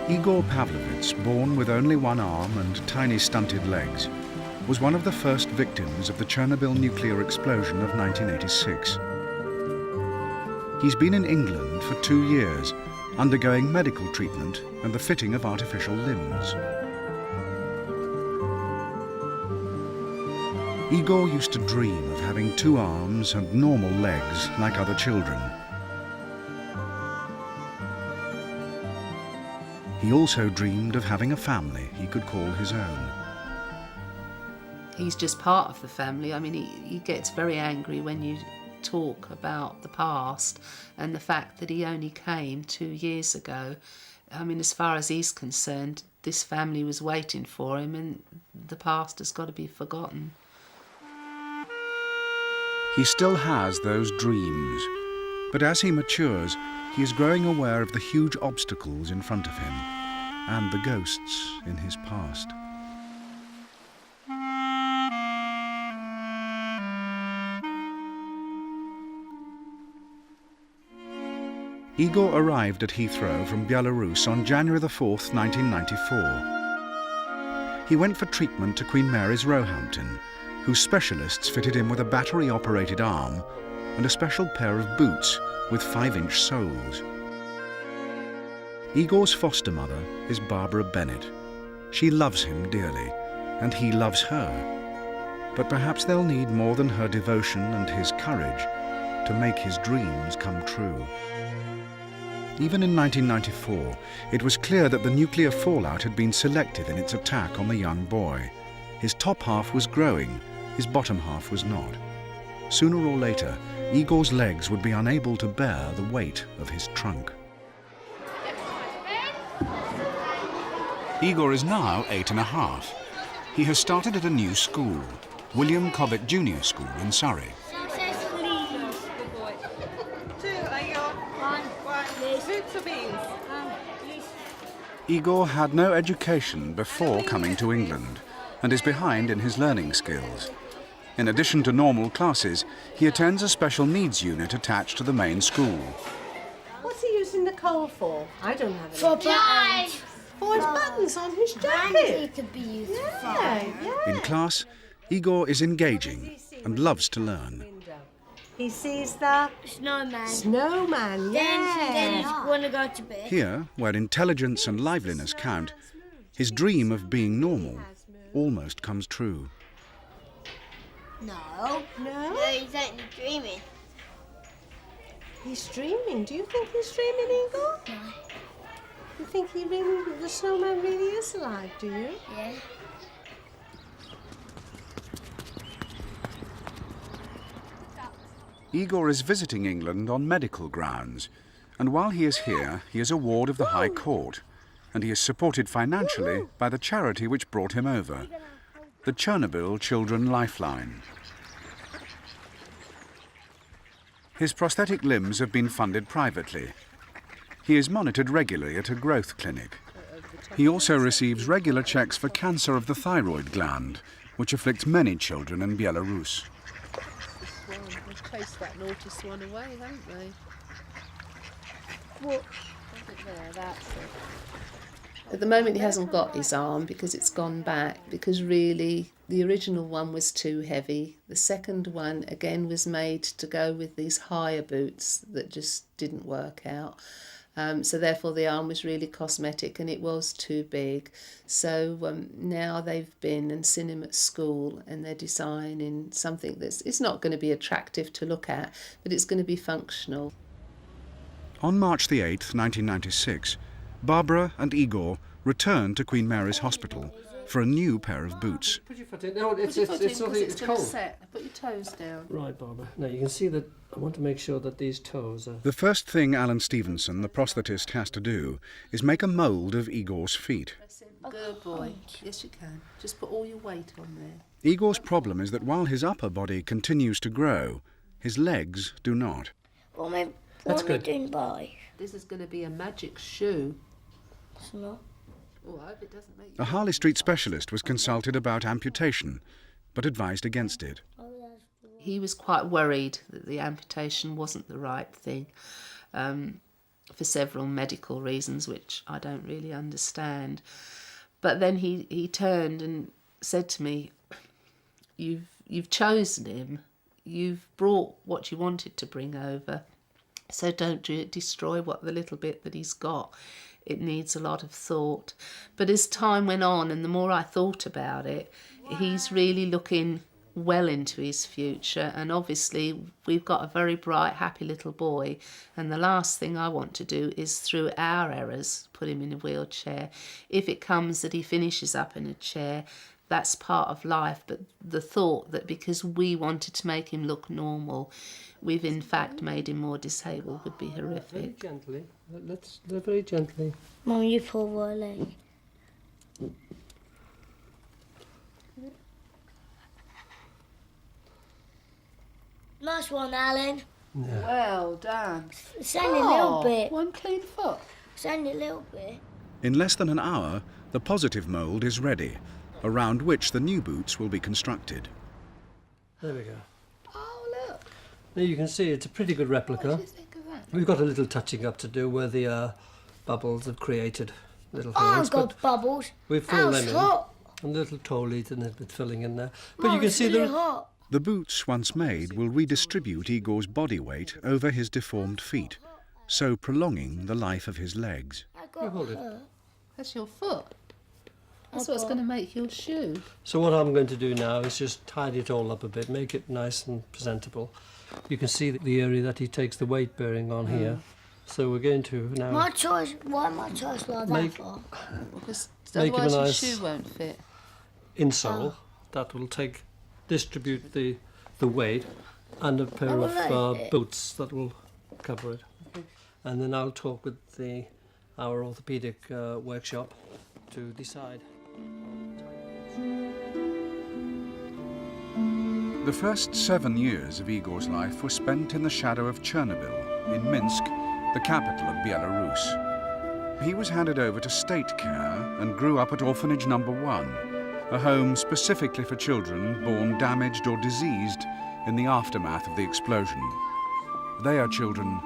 Igor Pavlovets, born with only one arm and tiny stunted legs, was one of the first victims of the Chernobyl nuclear explosion of 1986. He's been in England for 2 years, undergoing medical treatment and the fitting of artificial limbs. Igor used to dream of having 2 arms and normal legs like other children. He also dreamed of having a family he could call his own. He's just part of the family. I mean, he gets very angry when you talk about the past and the fact that he only came 2 years ago. I mean, as far as he's concerned, this family was waiting for him and the past has got to be forgotten. He still has those dreams, but as he matures, he is growing aware of the huge obstacles in front of him and the ghosts in his past. Igor arrived at Heathrow from Belarus on January the 4th, 1994. He went for treatment to Queen Mary's Roehampton, whose specialists fitted him with a battery-operated arm and a special pair of boots with 5-inch soles. Igor's foster mother is Barbara Bennett. She loves him dearly, and he loves her. But perhaps they'll need more than her devotion and his courage to make his dreams come true. Even in 1994, it was clear that the nuclear fallout had been selective in its attack on the young boy. His top half was growing, his bottom half was not. Sooner or later, Igor's legs would be unable to bear the weight of his trunk. Igor is now 8½. He has started at a new school, William Cobbett Junior School in Surrey. Igor had no education before coming to England and is behind in his learning skills. In addition to normal classes, he attends a special needs unit attached to the main school. What's he using the coal for? I don't have any. For buttons. For his buttons on his jacket. He could be used for fire. In class, Igor is engaging and loves to learn. He sees the Snowman. snowman, Then he's yeah. going to go to bed. Here, where intelligence and liveliness count, his dream of being normal almost comes true. No. No? He's only dreaming. He's dreaming. Do you think he's dreaming, Igor? No. You think the snowman really is alive, do you? Yeah. Igor is visiting England on medical grounds, and while he is here, he is a ward of the High Court, and he is supported financially by the charity which brought him over, the Chernobyl Children Lifeline. His prosthetic limbs have been funded privately. He is monitored regularly at a growth clinic. He also receives regular checks for cancer of the thyroid gland, which afflicts many children in Belarus. They've chased that naughty swan away, haven't they? Well, There, that's it. At the moment he hasn't got his arm because it's gone back, because really the original one was too heavy. The second one again was made to go with these higher boots that just didn't work out. So therefore the arm was really cosmetic and it was too big. So now they've been and seen him at school and they're designing something it's not going to be attractive to look at, but it's going to be functional. On March the 8th, 1996, Barbara and Igor returned to Queen Mary's Hospital for a new pair of boots. Put your foot in. No, it's cold. Put your toes down. Right, Barbara. Now you can see that I want to make sure that these toes are... The first thing Alan Stevenson, the prosthetist, has to do is make a mould of Igor's feet. Good boy. Yes, you can. Just put all your weight on there. Igor's problem is that while his upper body continues to grow, his legs do not. Well, my That's what good. Doing by. This is going to be a magic shoe. It's not. Oh, I hope it doesn't make A Harley Street specialist was consulted about amputation, but advised against it. He was quite worried that the amputation wasn't the right thing. for several medical reasons, which I don't really understand. But then he turned and said to me, you've chosen him, you've brought what you wanted to bring over, so don't destroy the little bit that he's got. It needs a lot of thought. But as time went on and the more I thought about it, he's really looking well into his future, and obviously we've got a very bright, happy little boy, and the last thing I want to do is, through our errors, put him in a wheelchair. If it comes that he finishes up in a chair, that's part of life, but the thought that because we wanted to make him look normal, we've in fact made him more disabled would be Very horrific. gently. Let's do it very gently. Mum, you pull my leg. Nice one, Alan. Well done. It's only a little bit. One clean foot. It's only a little bit. In less than an hour, the positive mould is ready, around which the new boots will be constructed. There we go. Oh, look. Now you can see it's a pretty good replica. What do you think of that? We've got a little touching up to do where the bubbles have created little Oh, holes, I've got bubbles. we've filled them It's in. hot. And little toe leads and a bit filling in there. But Mum, you can it's see really the hot. The boots, once made, will redistribute Igor's body weight over his deformed feet, so prolonging the life of his legs. I got hold it. hurt. That's your foot. That's what's going to make your shoe. So what I'm going to do now is just tidy it all up a bit, make it nice and presentable. You can see the area that he takes the weight bearing on here. So we're going to now My choice. Why my choice like Make- that for? Because Make him a otherwise your nice- shoe won't fit. insole that will distribute the weight, and a pair will of like it. boots that will cover it. And then I'll talk with our orthopedic workshop to decide. The first 7 years of Igor's life were spent in the shadow of Chernobyl, in Minsk, the capital of Belarus. He was handed over to state care and grew up at Orphanage Number 1, a home specifically for children born damaged or diseased in the aftermath of the explosion. They are children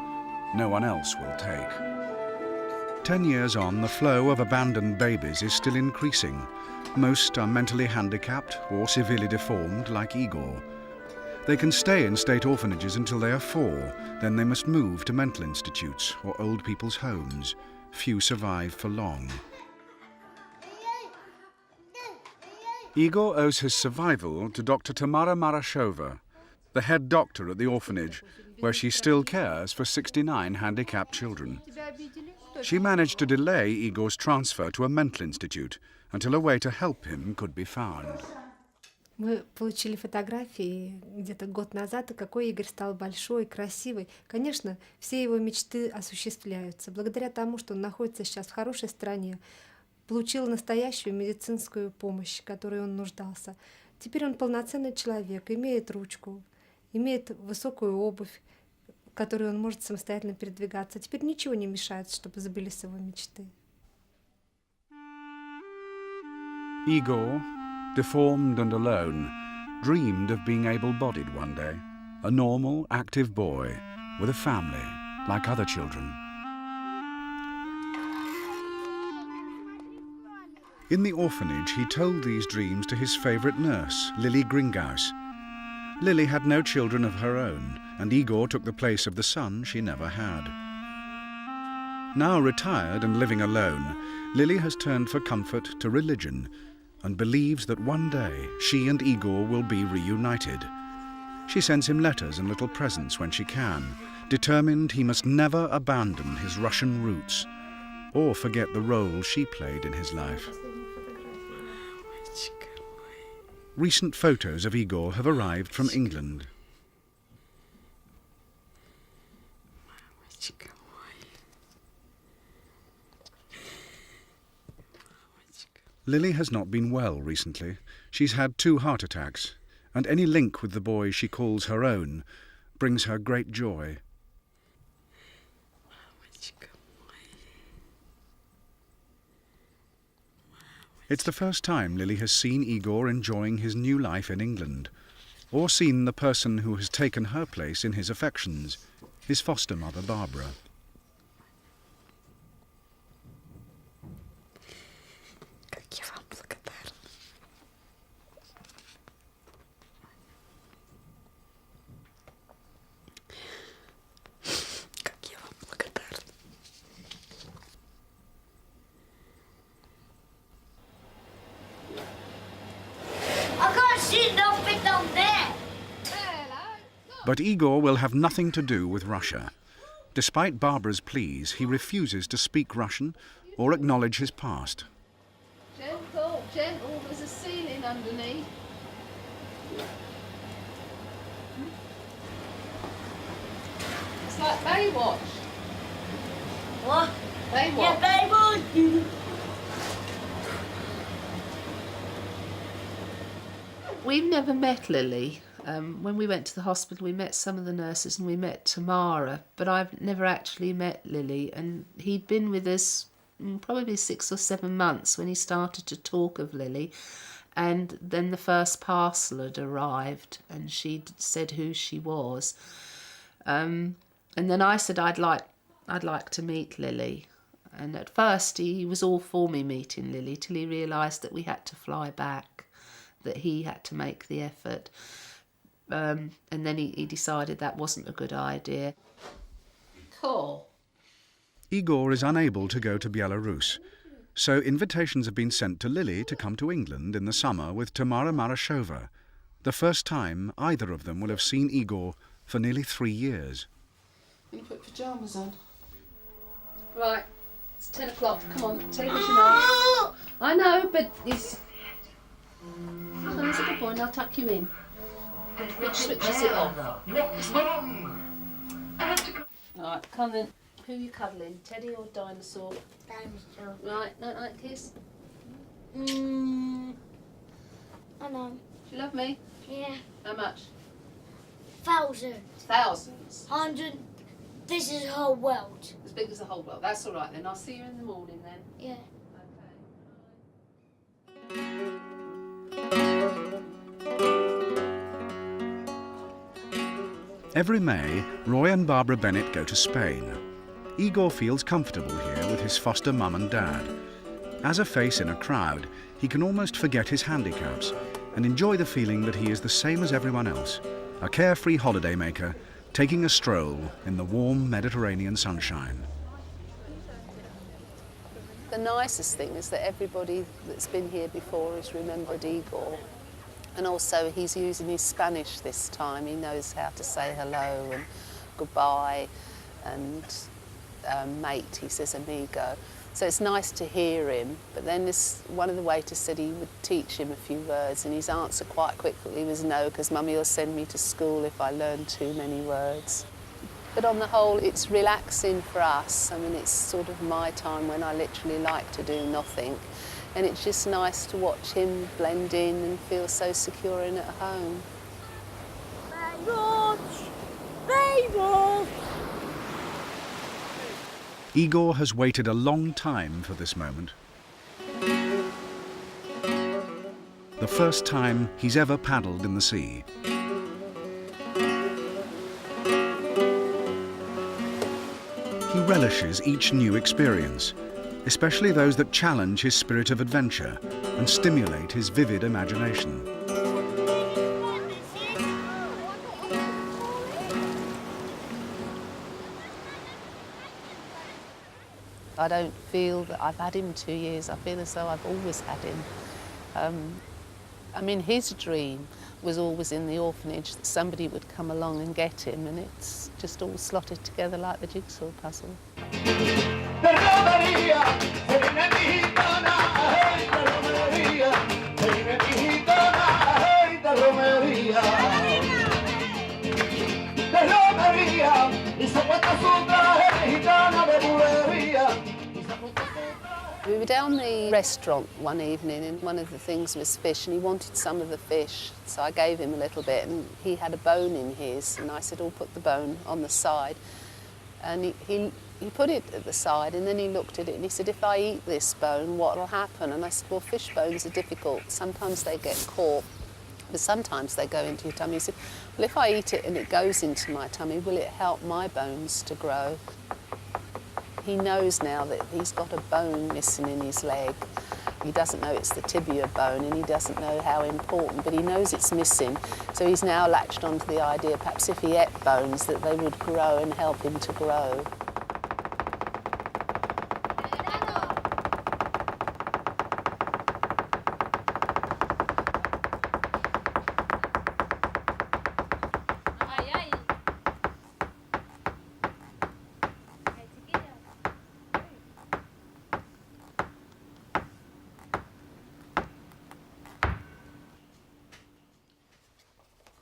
no one else will take. 10 years on, the flow of abandoned babies is still increasing. Most are mentally handicapped or severely deformed, like Igor. They can stay in state orphanages until they are 4, then they must move to mental institutes or old people's homes. Few survive for long. Igor owes his survival to Dr. Tamara Marashova, the head doctor at the orphanage, where she still cares for 69 handicapped children. She managed to delay Igor's transfer to a mental institute until a way to help him could be found. Мы получили фотографии где-то год назад, и какой Игорь стал большой, красивый. Конечно, все его мечты осуществляются благодаря тому, что он находится сейчас в хорошей стране, получил настоящую медицинскую помощь, в которой он нуждался. Теперь он полноценный человек, имеет ручку, имеет высокую обувь, в которой он может самостоятельно передвигаться. Теперь ничего не мешает, чтобы сбылись его мечты. Igor, deformed and alone, dreamed of being able-bodied one day, a normal, active boy with a family like other children. In the orphanage, he told these dreams to his favourite nurse, Lily Gringaus. Lily had no children of her own, and Igor took the place of the son she never had. Now retired and living alone, Lily has turned for comfort to religion and believes that one day she and Igor will be reunited. She sends him letters and little presents when she can, determined he must never abandon his Russian roots or forget the role she played in his life. Recent photos of Igor have arrived from England. Lily has not been well recently. She's had 2 heart attacks, and any link with the boy she calls her own brings her great joy. It's the first time Lily has seen Igor enjoying his new life in England, or seen the person who has taken her place in his affections, his foster mother Barbara. But Igor will have nothing to do with Russia. Despite Barbara's pleas, he refuses to speak Russian or acknowledge his past. Gentle, gentle, there's a ceiling underneath. It's like Baywatch. What? Baywatch. Yeah, baby. We've never met Lily. When we went to the hospital, we met some of the nurses and we met Tamara, but I've never actually met Lily. And he'd been with us probably 6 or 7 months when he started to talk of Lily. And then the first parcel had arrived and she'd said who she was. And then I said I'd like to meet Lily. And at first he was all for me meeting Lily till he realised that we had to fly back, that he had to make the effort. And then he decided that wasn't a good idea. Cool. Igor is unable to go to Belarus, so invitations have been sent to Lily to come to England in the summer with Tamara Marashova, the first time either of them will have seen Igor for nearly 3 years. You put pyjamas on. Right, it's 10 o'clock. Come on, television on. I know, but it's... Oh, he's a good boy, and I'll tuck you in. Which switches it off? This one? Right, come in. Who are you cuddling, Teddy or Dinosaur? Dinosaur. Right, night kiss. I know. Do you love me? Yeah. How much? 1,000. Thousands. 100. This is the whole world. As big as the whole world. That's all right then. I'll see you in the morning then. Yeah. Every May, Roy and Barbara Bennett go to Spain. Igor feels comfortable here with his foster mum and dad. As a face in a crowd, he can almost forget his handicaps and enjoy the feeling that he is the same as everyone else, a carefree holidaymaker taking a stroll in the warm Mediterranean sunshine. The nicest thing is that everybody that's been here before has remembered Igor. And also he's using his Spanish this time. He knows how to say hello and goodbye and mate, he says amigo. So it's nice to hear him. But then one of the waiters said he would teach him a few words, and his answer quite quickly was no, because Mummy will send me to school if I learn too many words. But on the whole, it's relaxing for us. I mean, it's sort of my time when I literally like to do nothing. And it's just nice to watch him blend in and feel so secure in at home. Igor has waited a long time for this moment. The first time he's ever paddled in the sea. He relishes each new experience, especially those that challenge his spirit of adventure and stimulate his vivid imagination. I don't feel that I've had him 2 years. I feel as though I've always had him. I mean, his dream was always in the orphanage that somebody would come along and get him, and it's just all slotted together like the jigsaw puzzle. We were down the restaurant one evening and one of the things was fish and he wanted some of the fish, so I gave him a little bit and he had a bone in his and I said, "Oh, put the bone on the side." And he put it at the side and then he looked at it and he said, "If I eat this bone, what'll happen?" And I said, "Well, fish bones are difficult. Sometimes they get caught, but sometimes they go into your tummy." He said, "Well, if I eat it and it goes into my tummy, will it help my bones to grow?" He knows now that he's got a bone missing in his leg. He doesn't know it's the tibia bone and he doesn't know how important, but he knows it's missing. So he's now latched onto the idea perhaps if he ate bones that they would grow and help him to grow.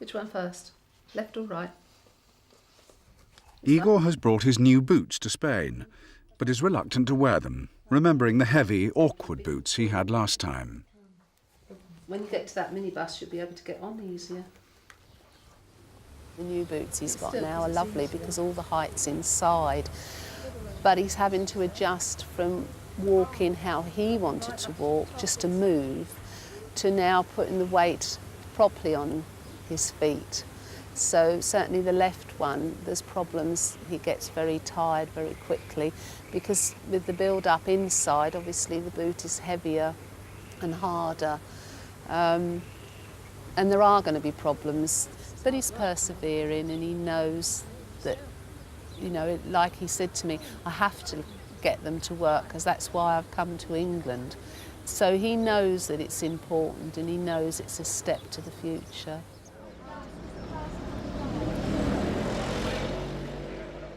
Which one first? Left or right? Igor has brought his new boots to Spain, but is reluctant to wear them, remembering the heavy, awkward boots he had last time. When you get to that minibus, you'll be able to get on easier. The new boots he's got now are lovely because all the height's inside, but he's having to adjust from walking how he wanted to walk, just to move, to now putting the weight properly on his feet. So certainly the left one, there's problems. He gets very tired very quickly because with the build-up inside, obviously the boot is heavier and harder. And there are going to be problems, but he's persevering and he knows that, you know, like he said to me, I have to get them to work because that's why I've come to England. So he knows that it's important and he knows it's a step to the future.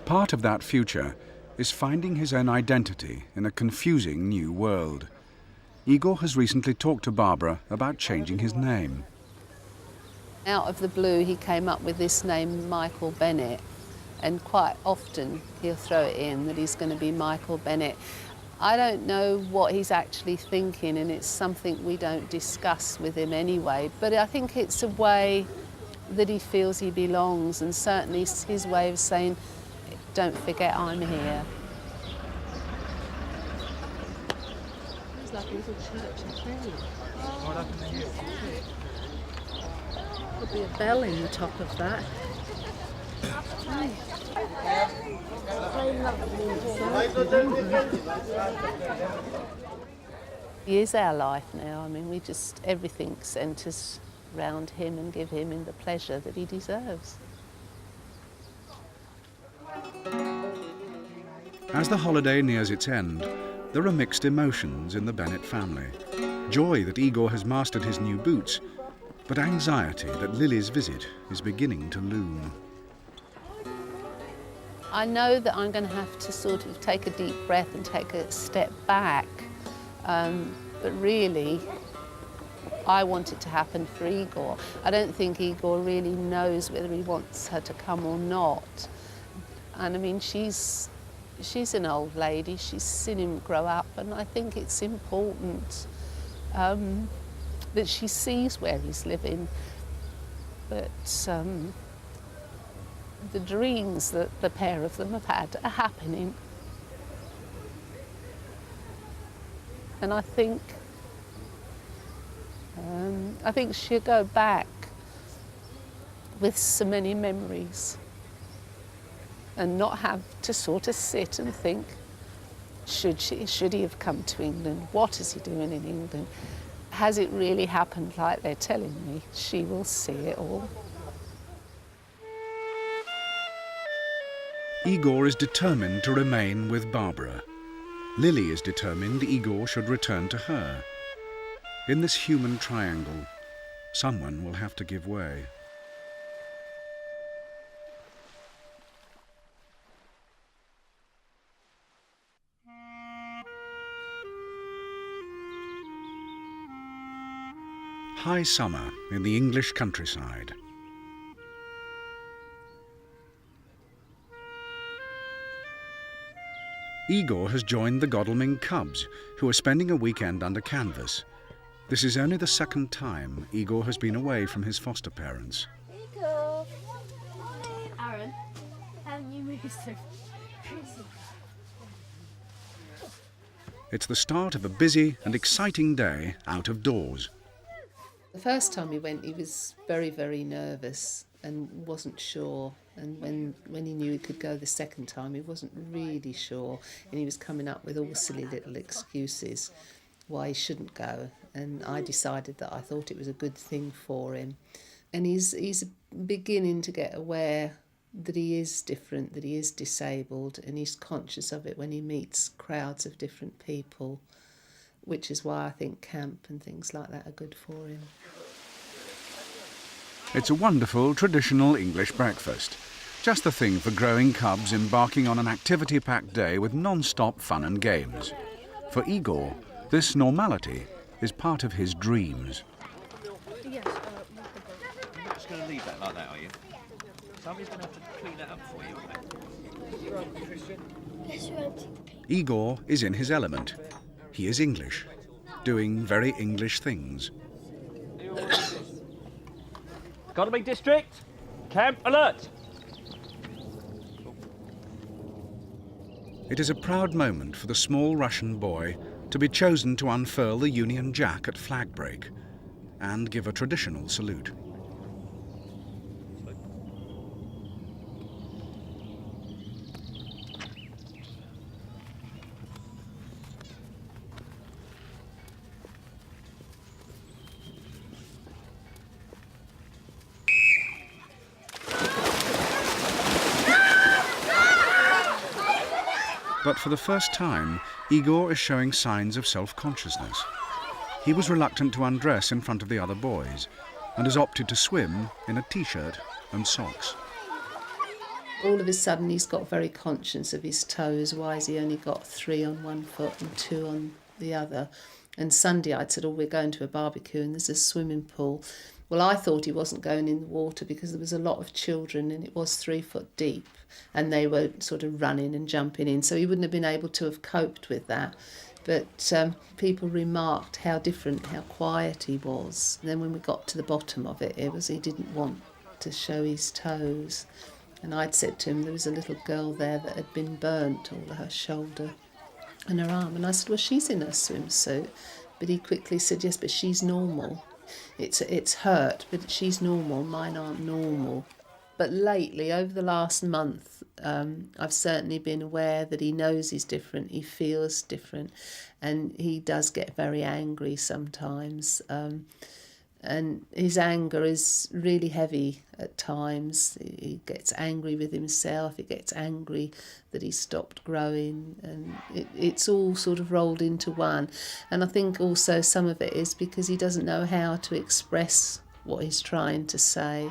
Part of that future is finding his own identity in a confusing new world. Igor has recently talked to Barbara about changing his name. Out of the blue, he came up with this name, Michael Bennett, and quite often he'll throw it in that he's going to be Michael Bennett. I don't know what he's actually thinking, and it's something we don't discuss with him anyway, but I think it's a way that he feels he belongs, and certainly his way of saying, don't forget I'm here. It's like a little church in Kenya. There'll be a bell in the top of that. He is our life now. I mean, everything centres around him and give him the pleasure that he deserves. As the holiday nears its end, there are mixed emotions in the Bennett family. Joy that Igor has mastered his new boots, but anxiety that Lily's visit is beginning to loom. I know that I'm going to have to sort of take a deep breath and take a step back, but really, I want it to happen for Igor. I don't think Igor really knows whether he wants her to come or not. And I mean, she's an old lady, she's seen him grow up, and I think it's important that she sees where he's living, that the dreams that the pair of them have had are happening. And I think she'll go back with so many memories and not have to sort of sit and think, should he have come to England? What is he doing in England? Has it really happened like they're telling me? She will see it all. Igor is determined to remain with Barbara. Lily is determined Igor should return to her. In this human triangle, someone will have to give way. High summer in the English countryside. Igor has joined the Godalming Cubs, who are spending a weekend under canvas. This is only the second time Igor has been away from his foster parents. Igor! Aaron, haven't you moved so crazy? It's the start of a busy and exciting day out of doors. The first time he went, he was very, very nervous and wasn't sure. And when he knew he could go the second time, he wasn't really sure. And he was coming up with all silly little excuses why he shouldn't go. And I decided that I thought it was a good thing for him. And he's beginning to get aware that he is different, that he is disabled, and he's conscious of it when he meets crowds of different people, which is why I think camp and things like that are good for him. It's a wonderful traditional English breakfast. Just the thing for growing cubs embarking on an activity-packed day with non-stop fun and games. For Igor, this normality is part of his dreams. leave that like that, are you? Somebody's going to have to clean that up for you, aren't they? Yes, you empty the pee. Igor is in his element. He is English, doing very English things. Godalming District, camp alert. It is a proud moment for the small Russian boy to be chosen to unfurl the Union Jack at flag break and give a traditional salute. But for the first time, Igor is showing signs of self-consciousness. He was reluctant to undress in front of the other boys and has opted to swim in a t-shirt and socks. All of a sudden he's got very conscious of his toes. Why has he only got 3 on one foot and 2 on the other? And Sunday I'd said, oh, we're going to a barbecue and there's a swimming pool. Well, I thought he wasn't going in the water because there was a lot of children and it was 3 foot deep and they were sort of running and jumping in, so he wouldn't have been able to have coped with that. But people remarked how different, how quiet he was. And then when we got to the bottom of it, it was he didn't want to show his toes. And I'd said to him there was a little girl there that had been burnt, all of her shoulder and her arm. And I said, well, she's in a swimsuit. But he quickly said, yes, but she's normal. It's hurt, but she's normal. Mine aren't normal. But lately, over the last month, I've certainly been aware that he knows he's different, he feels different, and he does get very angry sometimes. And his anger is really heavy at times. He gets angry with himself, he gets angry that he stopped growing, and it's all sort of rolled into one. And I think also some of it is because he doesn't know how to express what he's trying to say.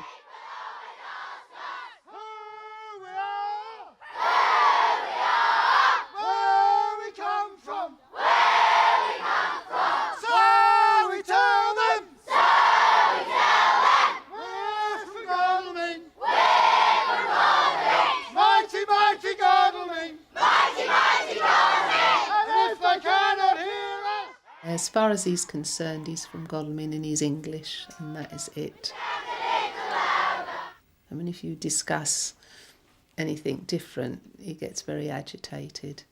As far as he's concerned, he's from Godalming and he's English, and that is it. I mean, if you discuss anything different, he gets very agitated.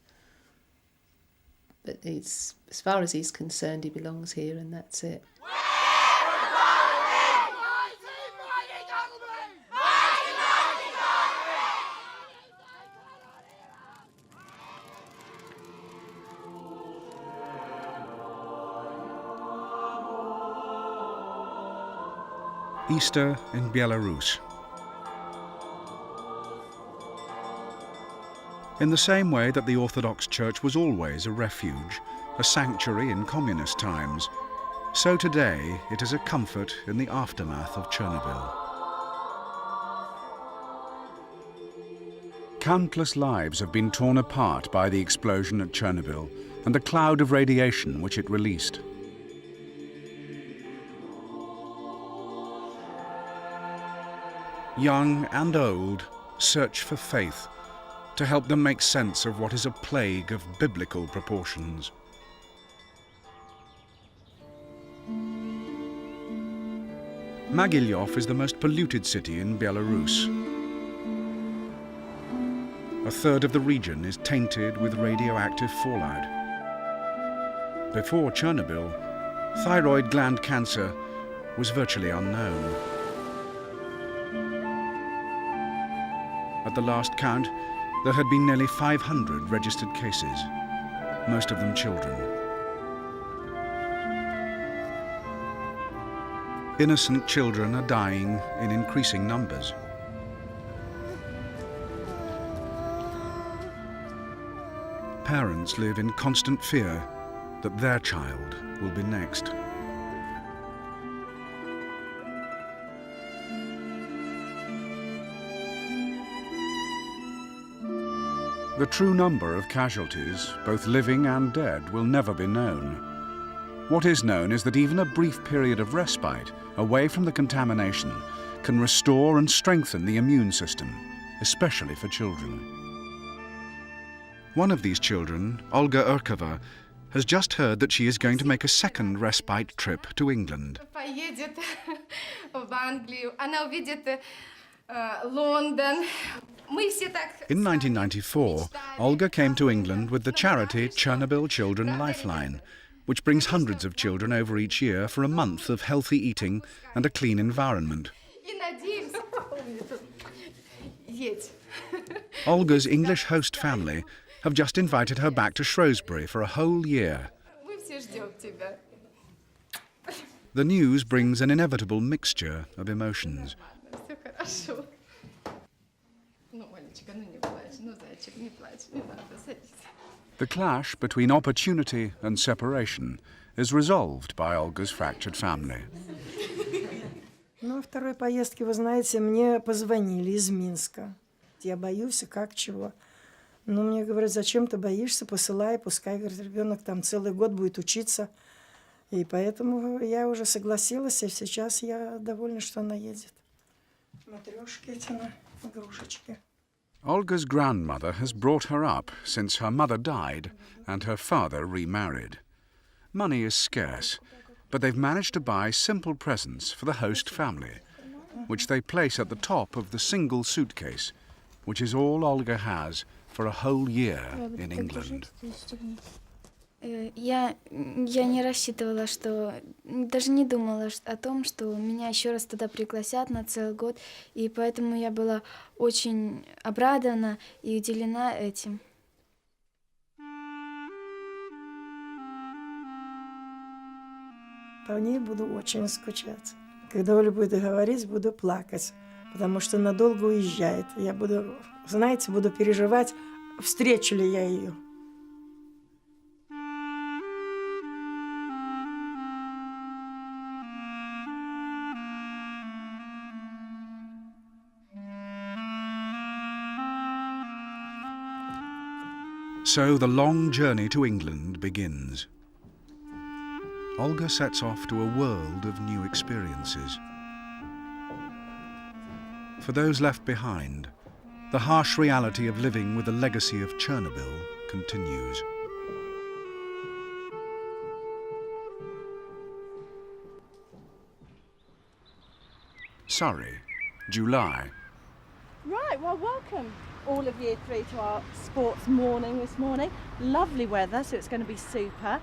But as far as he's concerned, he belongs here, and that's it. Easter in Belarus. In the same way that the Orthodox Church was always a refuge, a sanctuary in communist times, so today it is a comfort in the aftermath of Chernobyl. Countless lives have been torn apart by the explosion at Chernobyl and the cloud of radiation which it released. Young and old search for faith to help them make sense of what is a plague of biblical proportions. Mogilev is the most polluted city in Belarus. A third of the region is tainted with radioactive fallout. Before Chernobyl, thyroid gland cancer was virtually unknown. At the last count, there had been nearly 500 registered cases, most of them children. Innocent children are dying in increasing numbers. Parents live in constant fear that their child will be next. The true number of casualties, both living and dead, will never be known. What is known is that even a brief period of respite away from the contamination can restore and strengthen the immune system, especially for children. One of these children, Olga Urkova, has just heard that she is going to make a second respite trip to England. Поедет в Англию, она увидит Лондон. Мы все так... In 1994, Olga came to England with the charity Chernobyl Children Lifeline, which brings hundreds of children over each year for a month of healthy eating and a clean environment. И надеемся... Едь. Olga's English host family have just invited her back to Shrewsbury for a whole year. Мы все ждем тебя. The news brings an inevitable mixture of emotions. Все хорошо. Ну, Олечка, ну не плачь, ну, зайчик, не плачь, не надо, садись. The clash between opportunity and separation is resolved by Olga's fractured family. Ну, во второй поездке, вы знаете, мне позвонили из Минска. Я боюсь, как чего. Ну, мне говорят, зачем ты боишься, посылай, пускай, говорит, ребенок там целый год будет учиться. И поэтому я уже согласилась, и сейчас я довольна, что она едет. Матрешки эти на игрушечки. Olga's grandmother has brought her up since her mother died and her father remarried. Money is scarce, but they've managed to buy simple presents for the host family, which they place at the top of the single suitcase, which is all Olga has for a whole year in England. Я не рассчитывала, что... Даже не думала о том, что меня еще раз туда пригласят на целый год, и поэтому я была очень обрадована и удивлена этим. По ней буду очень скучать. Когда Оля будет говорить, буду плакать, потому что надолго уезжает. Я буду, знаете, буду переживать, встречу ли я ее. So the long journey to England begins. Olga sets off to a world of new experiences. For those left behind, the harsh reality of living with the legacy of Chernobyl continues. Surrey, July. Right, well, welcome all of Year 3 to our sports morning this morning. Lovely weather, so it's going to be super.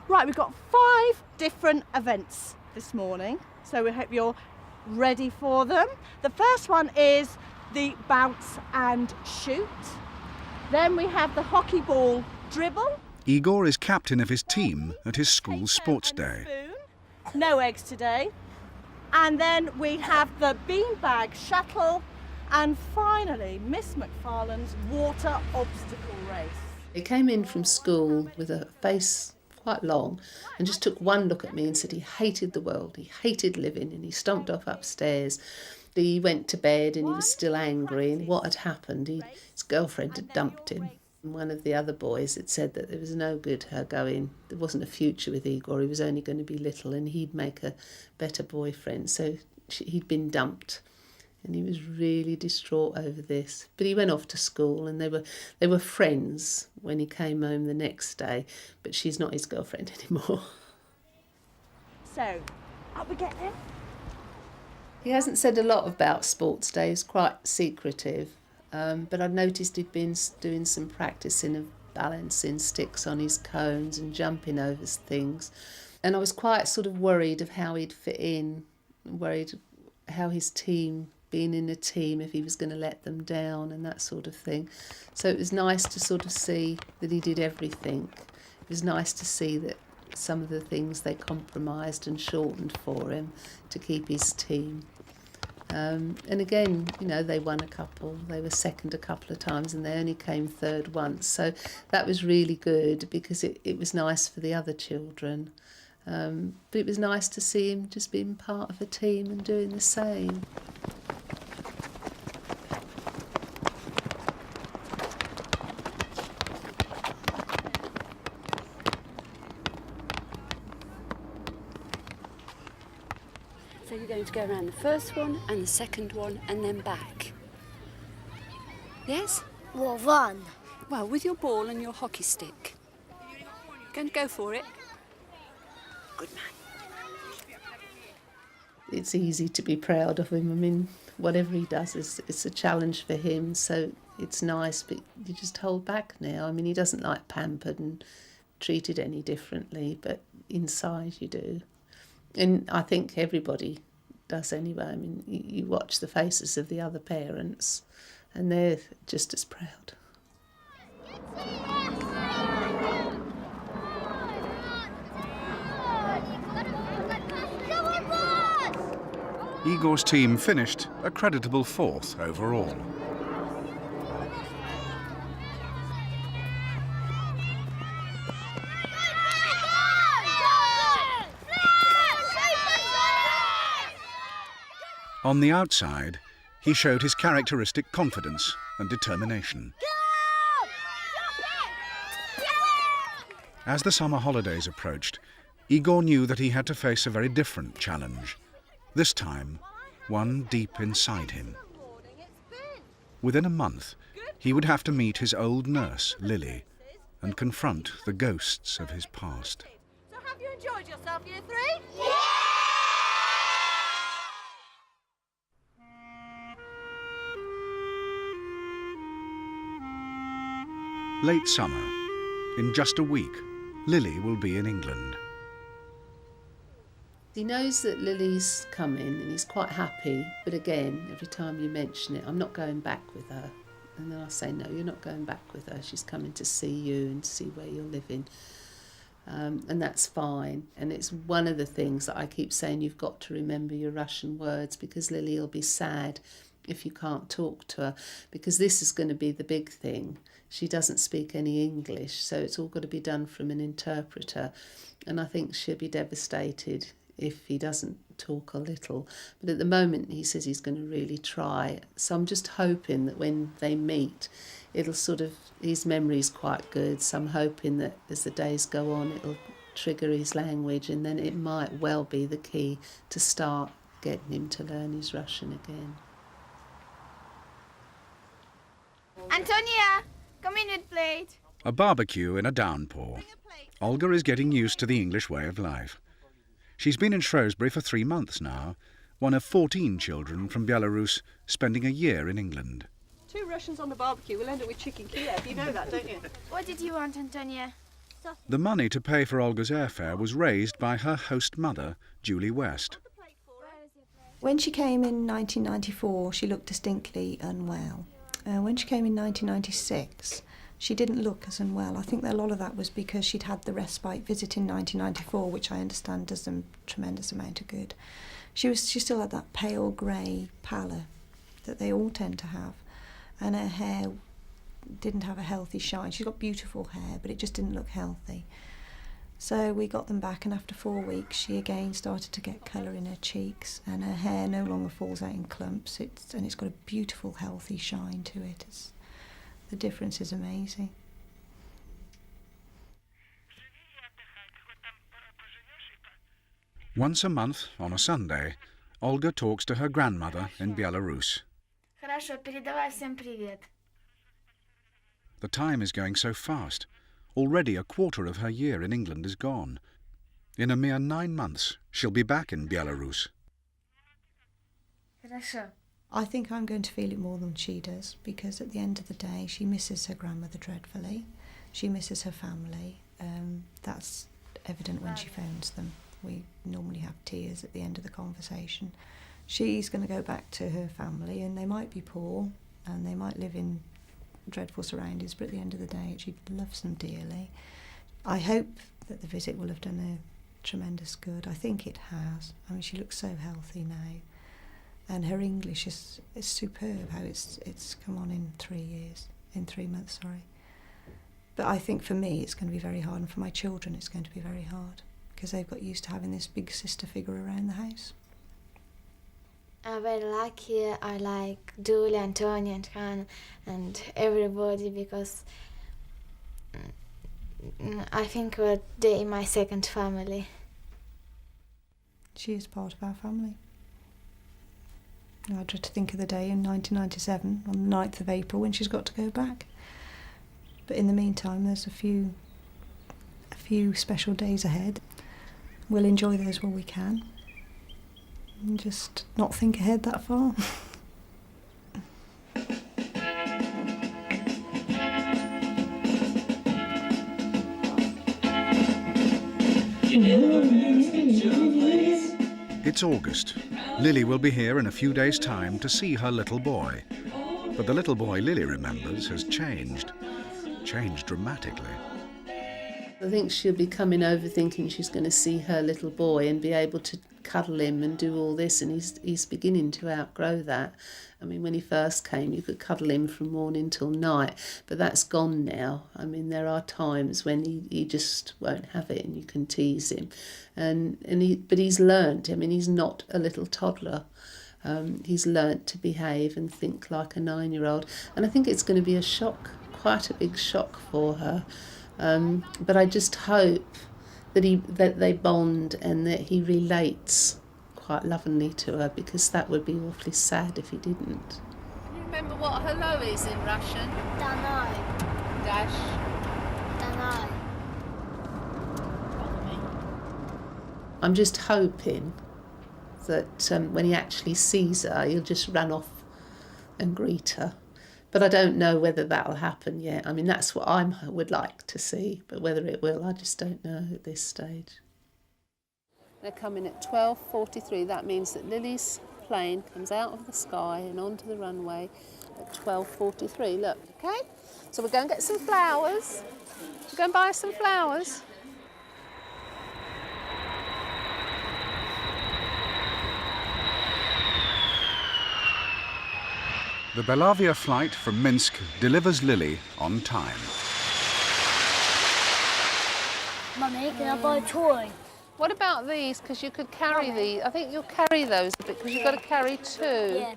Right, we've got 5 different events this morning, so we hope you're ready for them. The first one is the bounce and shoot. Then we have the hockey ball dribble. Igor is captain of his team at his school's Taker sports and day. spoon. No eggs today. And then we have the beanbag shuttle. And finally, Miss McFarlane's water obstacle race. He came in from school with a face quite long and just took one look at me and said he hated the world, he hated living, and he stomped off upstairs. He went to bed and he was still angry, and what had happened, his girlfriend had dumped him. And one of the other boys had said that there was no good her going, there wasn't a future with Igor, he was only going to be little and he'd make a better boyfriend. So he'd been dumped. And he was really distraught over this. But he went off to school and they were friends when he came home the next day, but she's not his girlfriend anymore. So, up we get him. He hasn't said a lot about sports day, he's quite secretive, but I noticed he'd been doing some practicing of balancing sticks on his cones and jumping over things. And I was quite sort of worried of how he'd fit in, worried how his team, being in a team, if he was going to let them down and that sort of thing. So it was nice to sort of see that he did everything. It was nice to see that some of the things they compromised and shortened for him to keep his team. And again, you know, they won a couple, they were second a couple of times and they only came third once. So that was really good because it was nice for the other children. But it was nice to see him just being part of a team and doing the same. So you're going to go around the first one and the second one and then back. Yes? Well, run. Well, with your ball and your hockey stick. Going to go for it? Good man. It's easy to be proud of him. I mean, whatever he does it's a challenge for him, so it's nice, but you just hold back now. I mean, he doesn't like pampered and treated any differently, but inside you do. And I think everybody does anyway. I mean, you watch the faces of the other parents and they're just as proud. Igor's team finished a creditable fourth overall. On the outside, he showed his characteristic confidence and determination. As the summer holidays approached, Igor knew that he had to face a very different challenge. This time, one deep inside him. Within a month, he would have to meet his old nurse, Lily, and confront the ghosts of his past. So have you enjoyed yourself, Year 3? Yeah! Late summer. In just a week, Lily will be in England. He knows that Lily's coming and he's quite happy, but again, every time you mention it, I'm not going back with her. And then I say, no, you're not going back with her. She's coming to see you and see where you're living. And that's fine. And it's one of the things that I keep saying, you've got to remember your Russian words, because Lily will be sad if you can't talk to her, because this is going to be the big thing. She doesn't speak any English, so it's all got to be done from an interpreter. And I think she'll be devastated if he doesn't talk a little. But at the moment, he says he's going to really try. So I'm just hoping that when they meet, it'll sort of, his memory's quite good, so I'm hoping that as the days go on, it'll trigger his language, and then it might well be the key to start getting him to learn his Russian again. Antonia, come in with plate. A barbecue in a downpour. Olga is getting used to the English way of life. She's been in Shrewsbury for 3 months now, one of 14 children from Belarus spending a year in England. 2 Russians on the barbecue, we'll end up with chicken Kiev. You know that, don't you? What did you want, Antonia? The money to pay for Olga's airfare was raised by her host mother, Julie West. When she came in 1994, she looked distinctly unwell. When she came in 1996, she didn't look as unwell. I think that a lot of that was because she'd had the respite visit in 1994, which I understand does them a tremendous amount of good. She still had that pale grey pallor that they all tend to have, and her hair didn't have a healthy shine. She's got beautiful hair, but it just didn't look healthy. So we got them back, and after 4 weeks, she again started to get colour in her cheeks, and her hair no longer falls out in clumps. And it's got a beautiful, healthy shine to it. The difference is amazing. Once a month, on a Sunday, Olga talks to her grandmother in Belarus. Хорошо, передавай всем привет. The time is going so fast. Already a quarter of her year in England is gone. In a mere 9 months, she'll be back in Belarus. Хорошо. I think I'm going to feel it more than she does, because at the end of the day, she misses her grandmother dreadfully. She misses her family. That's evident when she phones them. We normally have tears at the end of the conversation. She's going to go back to her family, and they might be poor, and they might live in dreadful surroundings, but at the end of the day, she loves them dearly. I hope that the visit will have done her tremendous good. I think it has. I mean, she looks so healthy now. And her English is superb, how it's come on in 3 months, sorry. But I think for me it's going to be very hard, and for my children it's going to be very hard, because they've got used to having this big sister figure around the house. I'm very lucky. I like Julie, Antonia, and Han, and everybody, because I think they're my second family. She is part of our family. I dread to think of the day in 1997, on the 9th of April, when she's got to go back. But in the meantime, there's a few special days ahead. We'll enjoy those while we can, and just not think ahead that far. It's August. Lily will be here in a few days' time to see her little boy. But the little boy Lily remembers has changed dramatically. I think she'll be coming over thinking she's going to see her little boy and be able to cuddle him and do all this, and he's beginning to outgrow that. I mean, when he first came, you could cuddle him from morning till night, but that's gone now. I mean, there are times when he just won't have it, and you can tease him, but he's learnt. I mean, he's not a little toddler. He's learnt to behave and think like a 9-year-old, and I think it's going to be a shock, quite a big shock for her. But I just hope that they bond and that he relates quite lovingly to her, because that would be awfully sad if he didn't. Can you remember what hello is in Russian? Danai. Dash. Danai. I'm just hoping that when he actually sees her, he'll just run off and greet her. But I don't know whether that'll happen yet. I mean, that's what I would like to see, but whether it will, I just don't know at this stage. They're coming at 12:43. That means that Lily's plane comes out of the sky and onto the runway at 12:43. Look, okay? So we'll go and get some flowers. We'll go and buy some flowers. The Belavia flight from Minsk delivers Lily on time. Mummy, can I buy a toy? What about these? Because you could carry these. I think you'll carry those a bit, because you've got to carry two. Yeah.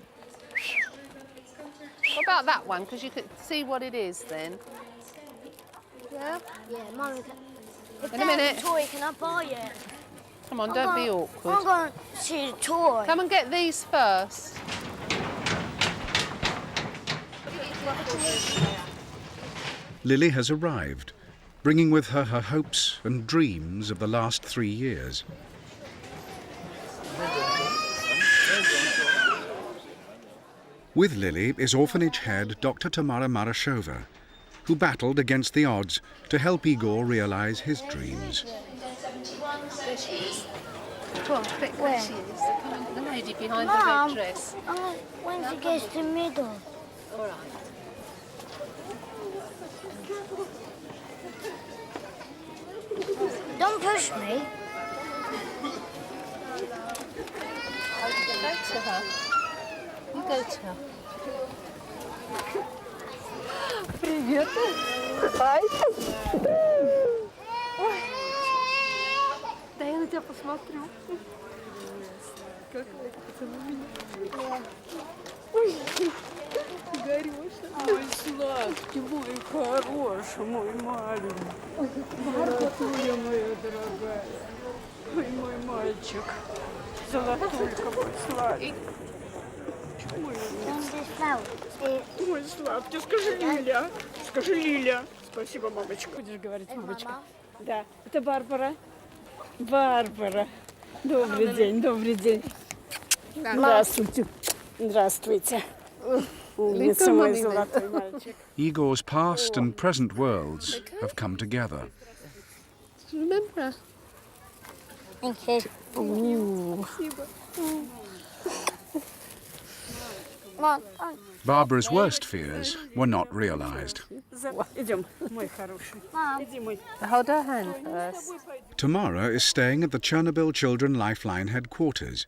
What about that one? Because you could see what it is then. Yeah? Yeah, Mummy, if In a minute. there's a toy, can I buy it? Come on, don't be awkward. I'm going to see the toy. Come and get these first. Lily has arrived, bringing with her her hopes and dreams of the last 3 years. With Lily is orphanage head Dr. Tamara Marashova, who battled against the odds to help Igor realise his dreams. Come on, quick, there she is. The lady behind Mom, the red dress. When she gets to the middle. All right. Don't push me. Go to her. You go to her. Привет. Hi. Да я на тебя посмотрю. Как это на меня? Ой, Игорюша. Ой, сладкий мой хороший, мой маленький. Золотуля моя дорогая. Ой, мой мальчик. Золотулька мой сладкий. Мой сладкий. Скажи, Лиля. Скажи, Лиля. Спасибо, мамочка. Будешь говорить, мамочка? Да. Это Барбара. Барбара. Добрый день, добрый день. Здравствуйте. Здравствуйте. Умница, мой золотой мальчик. Igor's past and present worlds have come together. Remember her? Thank you. Mom, Barbara's worst fears were not realised. Идем, мой хороший. Иди, мой. Hold her hand first. Tamara is staying at the Chernobyl Children Lifeline headquarters.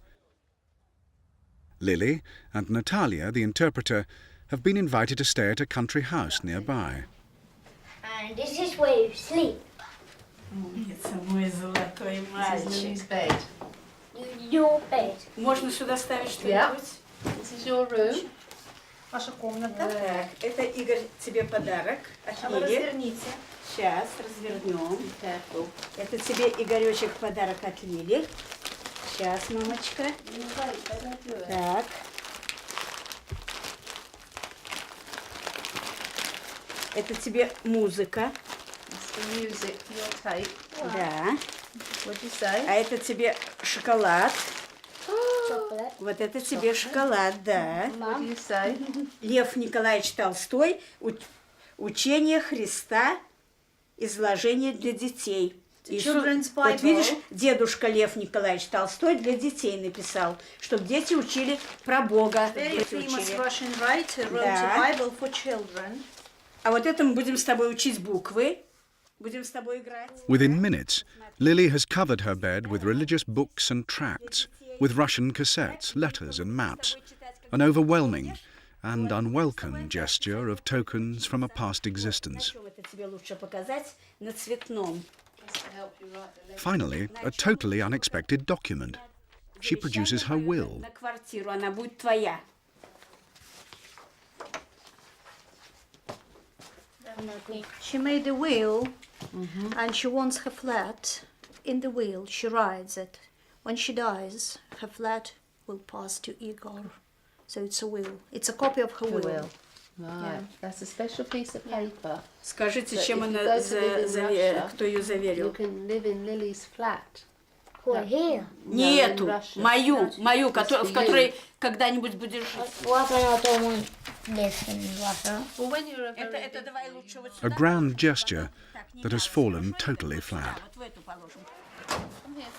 Lily and Natalia, the interpreter, have been invited to stay at a country house nearby. and this is where you sleep. Умница, мой золотой мальчик. bed. Your bed. Можно сюда ставить Yeah. что-нибудь? This is your room. Ваша комната. Так, это, Игорь, тебе подарок от Лили. Разверните. Сейчас развернем. Careful. Это тебе, Игоречек, подарок от Лили. Сейчас, мамочка. Так. Это тебе музыка. It's the music, your tape. Да. What'd you say? А это тебе шоколад. Chocolate. Вот это тебе шоколад, да. What do you say? Лев Николаевич Толстой. Учение Христа. Изложение для детей. Вот видишь, дедушка Лев Николаевич Толстой для детей написал, чтобы дети учили про Бога. Very famous Russian writer wrote Да. a Bible for children. А вот это мы будем с тобой учить буквы. Будем с тобой играть. Within minutes, Lily has covered her bed with religious books and tracts, with Russian cassettes, letters and maps, an overwhelming and unwelcome gesture of tokens from a past existence. Это тебе лучше показать на цветном. Finally, a totally unexpected document. She produces her will. На квартиру, она будет твоя. She made a will and she wants her flat. In the will, she writes that when she dies, her flat will pass to Igor. So it's a will. It's a copy of her will. Right. That's a special piece of paper. Скажите, So чем if you она, go to live in Russia, кто ее You заверил? can live in Lily's flat. We're here. Не in эту, Russia. мою, It's for в которой когда-нибудь будешь жить. What about the one lives in Russia? Well, when you're a very Это big давай boy, лучше вот A сюда. grand gesture Так, не that has надо. fallen Хорошо, totally это вот сюда, flat. вот в эту положим. Come here.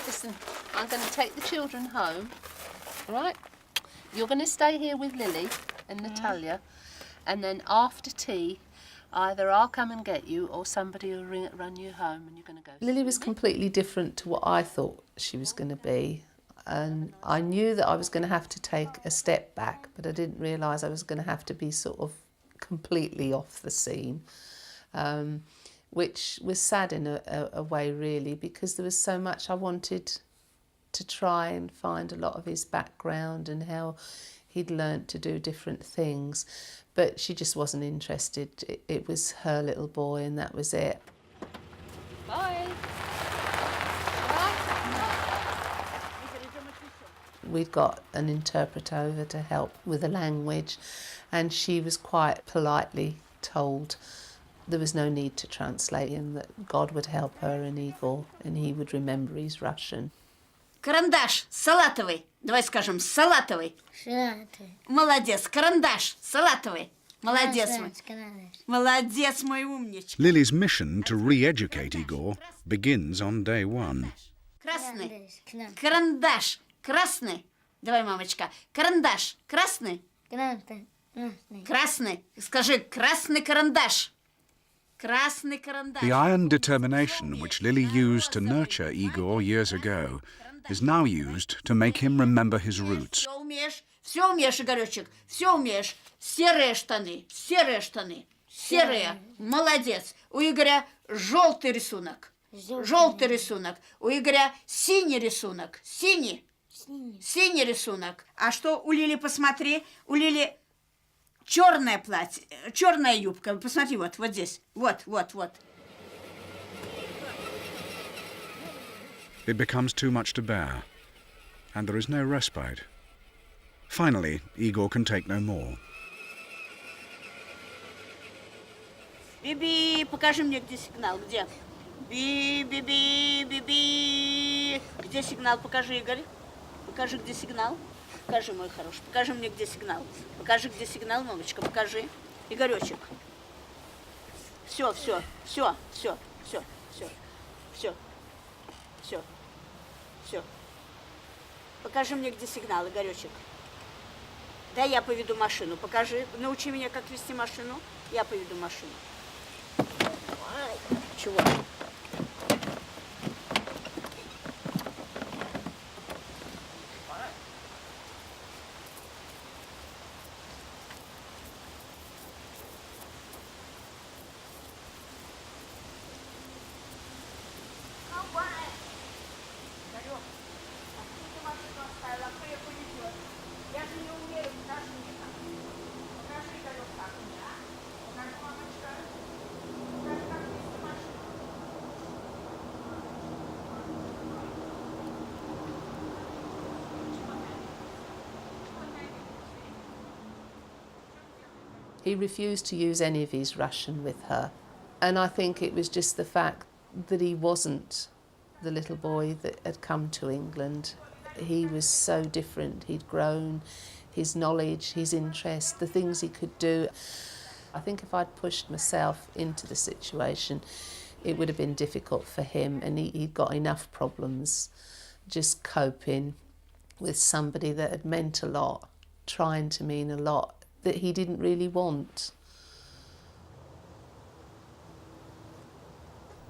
Listen, I'm going to take the children home. All right? You're going to stay here with Lily and Natalia, and then after tea, either I'll come and get you or somebody will run you home and you're going to go. Lily was completely different to what I thought she was going to be. And I knew that I was going to have to take a step back, but I didn't realise I was going to have to be sort of completely off the scene, which was sad in a way, really, because there was so much I wanted to try and find a lot of his background and how he'd learnt to do different things. But she just wasn't interested. It was her little boy and that was it. Bye. We'd got an interpreter over to help with the language, and she was quite politely told there was no need to translate and that God would help her and Igor and he would remember his Russian. Карандаш салатовый. Давай скажем, салатовый. Молодец. Карандаш салатовый. Молодец мой. Молодец мой умничка. Lily's mission to re-educate Igor begins on day one. Красный. Карандаш. Красный. Давай, мамочка. Карандаш. Красный. Красный. Скажи, красный карандаш. Красный карандаш. The iron determination which Lily used to nurture Igor years ago is now used to make him remember his roots. Все умеешь, Игоречек, все умеешь. Серые штаны, серые. Молодец. У Игоря желтый рисунок. Желтый рисунок. У Игоря синий рисунок. Синий рисунок. А что у Лили, посмотри, у Лили черное платье, черная юбка. Посмотри, вот здесь. Вот. It becomes too much to bear, and there is no respite. Finally, Igor can take no more. Биби, покажи мне, где сигнал, где? Би. Где сигнал? Покажи, Игорь. Покажи, где сигнал. Покажи, мой хороший. Покажи мне, где сигнал. Покажи, где сигнал, мамочка. Покажи. Игоречек. Все. Покажи мне, где сигнал, Игоречек. Да, я поведу машину. Покажи. Научи меня, как вести машину. Я поведу машину. Чего? He refused to use any of his Russian with her. And I think it was just the fact that he wasn't the little boy that had come to England. He was so different. He'd grown, his knowledge, his interest, the things he could do. I think if I'd pushed myself into the situation, it would have been difficult for him, and he'd got enough problems just coping with somebody that had meant a lot, trying to mean a lot, that he didn't really want.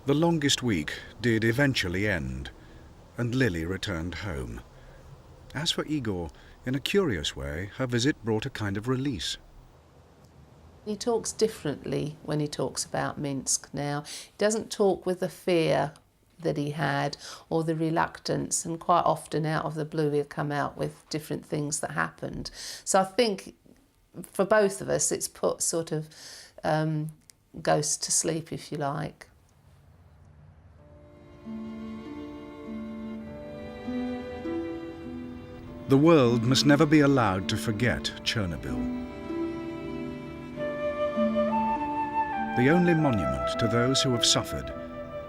The longest week did eventually end, and Lily returned home. As for Igor, in a curious way, her visit brought a kind of release. He talks differently when he talks about Minsk now. He doesn't talk with the fear that he had or the reluctance, and quite often out of the blue he'll come out with different things that happened. So I think for both of us it's put sort of ghosts to sleep, if you like. The world must never be allowed to forget Chernobyl. The only monument to those who have suffered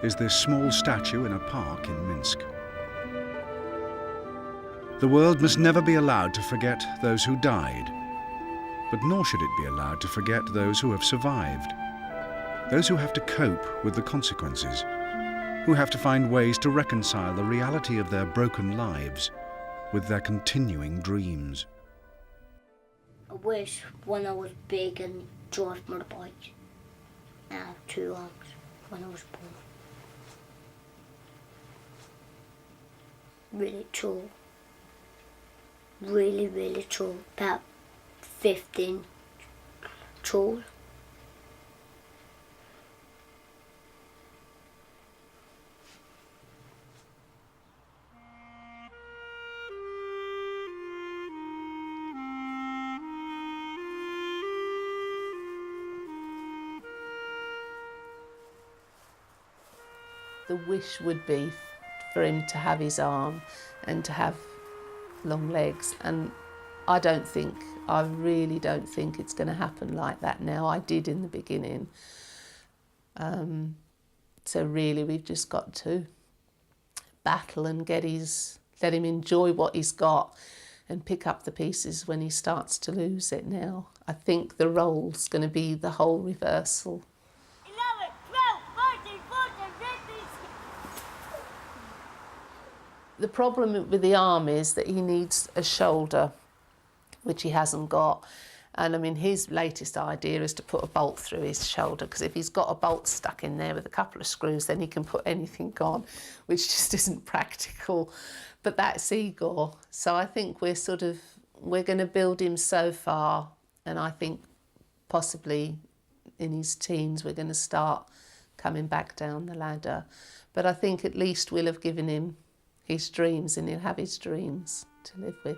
is this small statue in a park in Minsk. The world must never be allowed to forget those who died, but nor should it be allowed to forget those who have survived, those who have to cope with the consequences, who have to find ways to reconcile the reality of their broken lives with their continuing dreams. I wish when I was big and drove motorbike. I had 2 legs when I was born. Really tall. Really, really tall. About 15 tall. The wish would be for him to have his arm and to have long legs, and I really don't think it's going to happen like that now. I did in the beginning. So really we've just got to battle and let him enjoy what he's got and pick up the pieces when he starts to lose it now. I think the role's going to be the whole reversal. The problem with the arm is that he needs a shoulder, which he hasn't got. And I mean, his latest idea is to put a bolt through his shoulder, because if he's got a bolt stuck in there with a couple of screws, then he can put anything on, which just isn't practical. But that's Igor. So I think we're going to build him so far, and I think possibly in his teens we're going to start coming back down the ladder. But I think at least we'll have given him his dreams, and he'll have his dreams to live with.